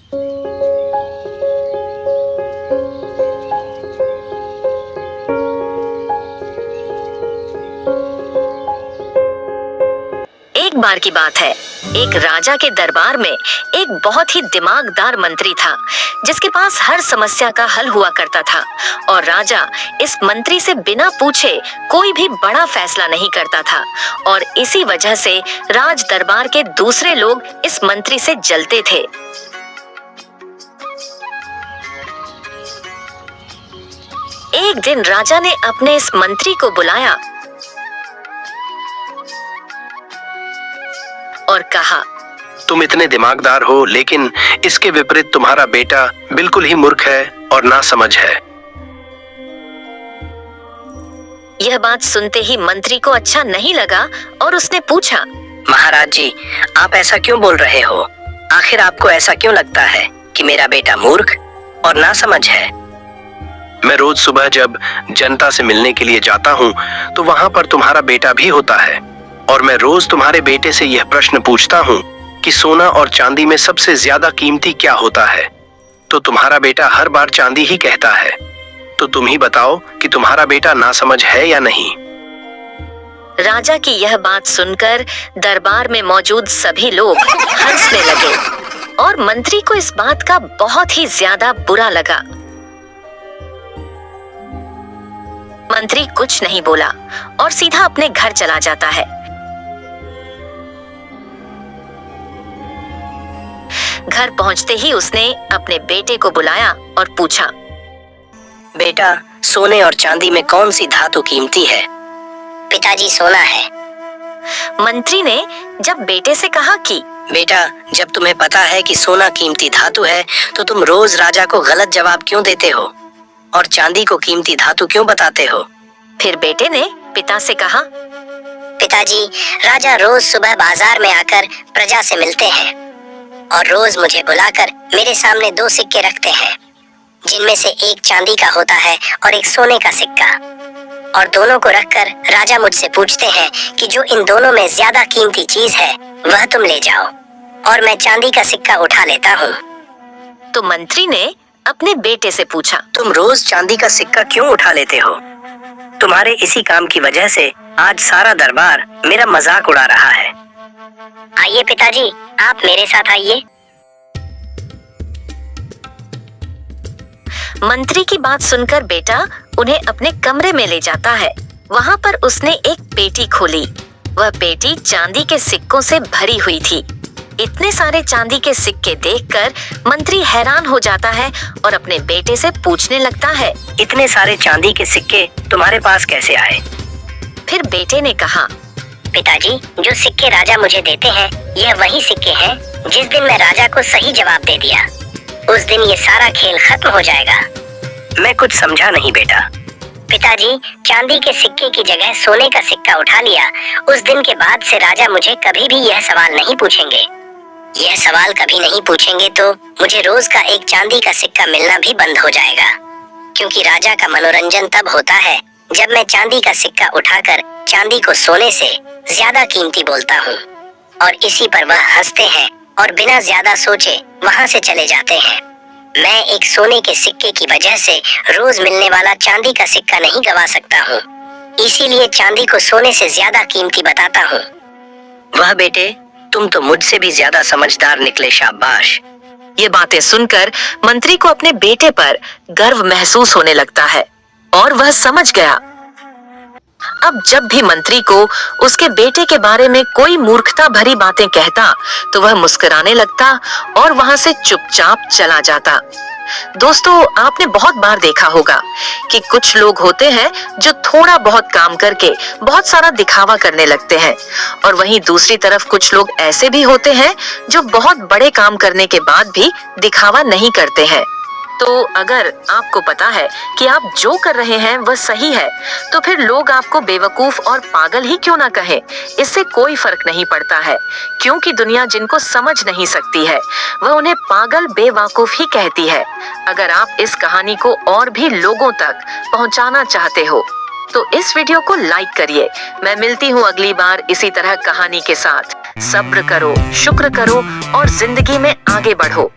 एक बार की बात है, एक राजा के दरबार में एक बहुत ही दिमागदार मंत्री था जिसके पास हर समस्या का हल हुआ करता था और राजा इस मंत्री से बिना पूछे कोई भी बड़ा फैसला नहीं करता था और इसी वजह से राज दरबार के दूसरे लोग इस मंत्री से जलते थे। एक दिन राजा ने अपने इस मंत्री को बुलाया और कहा, तुम इतने दिमागदार हो, लेकिन इसके विपरीत तुम्हारा बेटा बिल्कुल ही मूर्ख है और नासमझ है। यह बात सुनते ही मंत्री को अच्छा नहीं लगा और उसने पूछा, महाराज जी, आप ऐसा क्यों बोल रहे हो? आखिर आपको ऐसा क्यों लगता है कि मेरा बेटा मूर्ख और नासमझ है? मैं रोज सुबह जब जनता से मिलने के लिए जाता हूँ तो वहाँ पर तुम्हारा बेटा भी होता है और मैं रोज तुम्हारे बेटे से यह प्रश्न पूछता हूँ कि सोना और चांदी में सबसे ज्यादा कीमती क्या होता है, तो तुम्हारा बेटा हर बार चांदी ही कहता है। तो तुम ही बताओ कि तुम्हारा बेटा नासमझ है या नहीं। राजा की यह बात सुनकर दरबार में मौजूद सभी लोग हंसने लगे और मंत्री को इस बात का बहुत ही ज्यादा बुरा लगा। मंत्री कुछ नहीं बोला और सीधा अपने घर चला जाता है। घर पहुंचते ही उसने अपने बेटे को बुलाया और पूछा, बेटा, सोने और चांदी में कौन सी धातु कीमती है? पिताजी, सोना है। मंत्री ने जब बेटे से कहा कि बेटा, जब तुम्हें पता है कि सोना कीमती धातु है तो तुम रोज राजा को गलत जवाब क्यों देते हो और चांदी को कीमती धातु क्यों बताते हो? फिर बेटे ने पिता से कहा, पिताजी, राजा रोज सुबह बाजार में आकर प्रजा से मिलते हैं और रोज मुझे बुलाकर मेरे सामने दो सिक्के रखते हैं, जिनमें से एक चांदी का होता है और एक सोने का सिक्का, और दोनों को रखकर राजा मुझसे पूछते हैं कि जो इन दोनों में ज्यादा कीमती चीज है वह तुम ले जाओ, और मैं चांदी का सिक्का उठा लेता हूँ। तो मंत्री ने अपने बेटे से पूछा, तुम रोज चांदी का सिक्का क्यों उठा लेते हो? तुम्हारे इसी काम की वजह से आज सारा दरबार मेरा मजाक उड़ा रहा है। आइए पिताजी, आप मेरे साथ आइए। मंत्री की बात सुनकर बेटा उन्हें अपने कमरे में ले जाता है। वहाँ पर उसने एक पेटी खोली। वह पेटी चांदी के सिक्कों से भरी हुई थी। इतने सारे चांदी के सिक्के देखकर मंत्री हैरान हो जाता है और अपने बेटे से पूछने लगता है, इतने सारे चांदी के सिक्के तुम्हारे पास कैसे आए? फिर बेटे ने कहा, पिताजी, जो सिक्के राजा मुझे देते हैं यह वही सिक्के हैं जिस दिन मैं राजा को सही जवाब दे दिया उस दिन ये सारा खेल खत्म हो जाएगा। मैं कुछ समझा नहीं बेटा। पिताजी, चांदी के सिक्के की जगह सोने का सिक्का उठा लिया उस दिन के बाद से राजा मुझे कभी भी यह सवाल नहीं पूछेंगे। यह सवाल कभी नहीं पूछेंगे तो मुझे रोज का एक चांदी का सिक्का मिलना भी बंद हो जाएगा, क्योंकि राजा का मनोरंजन तब होता है जब मैं चांदी का सिक्का उठाकर चांदी को सोने से ज्यादा कीमती बोलता हूँ, और इसी पर वह हंसते हैं और बिना ज्यादा सोचे वहाँ से चले जाते हैं। मैं एक सोने के सिक्के की वजह से रोज मिलने वाला चांदी का सिक्का नहीं गवा सकता हूँ, इसीलिए चांदी को सोने से ज्यादा कीमती बताता हूँ। वाह बेटे, तुम तो मुझसे भी ज्यादा समझदार निकले, शाबाश। ये बातें सुनकर मंत्री को अपने बेटे पर गर्व महसूस होने लगता है और वह समझ गया। अब जब भी मंत्री को उसके बेटे के बारे में कोई मूर्खता भरी बातें कहता तो वह मुस्कुराने लगता और वहां से चुपचाप चला जाता। दोस्तों, आपने बहुत बार देखा होगा कि कुछ लोग होते हैं जो थोड़ा बहुत काम करके बहुत सारा दिखावा करने लगते हैं, और वहीं दूसरी तरफ कुछ लोग ऐसे भी होते हैं जो बहुत बड़े काम करने के बाद भी दिखावा नहीं करते हैं। तो अगर आपको पता है कि आप जो कर रहे हैं वह सही है, तो फिर लोग आपको बेवकूफ और पागल ही क्यों ना कहें, इससे कोई फर्क नहीं पड़ता है, क्योंकि दुनिया जिनको समझ नहीं सकती है वह उन्हें पागल बेवकूफ ही कहती है। अगर आप इस कहानी को और भी लोगों तक पहुंचाना चाहते हो तो इस वीडियो को लाइक करिए। मैं मिलती हूँ अगली बार इसी तरह कहानी के साथ। सब्र करो, शुक्र करो और जिंदगी में आगे बढ़ो।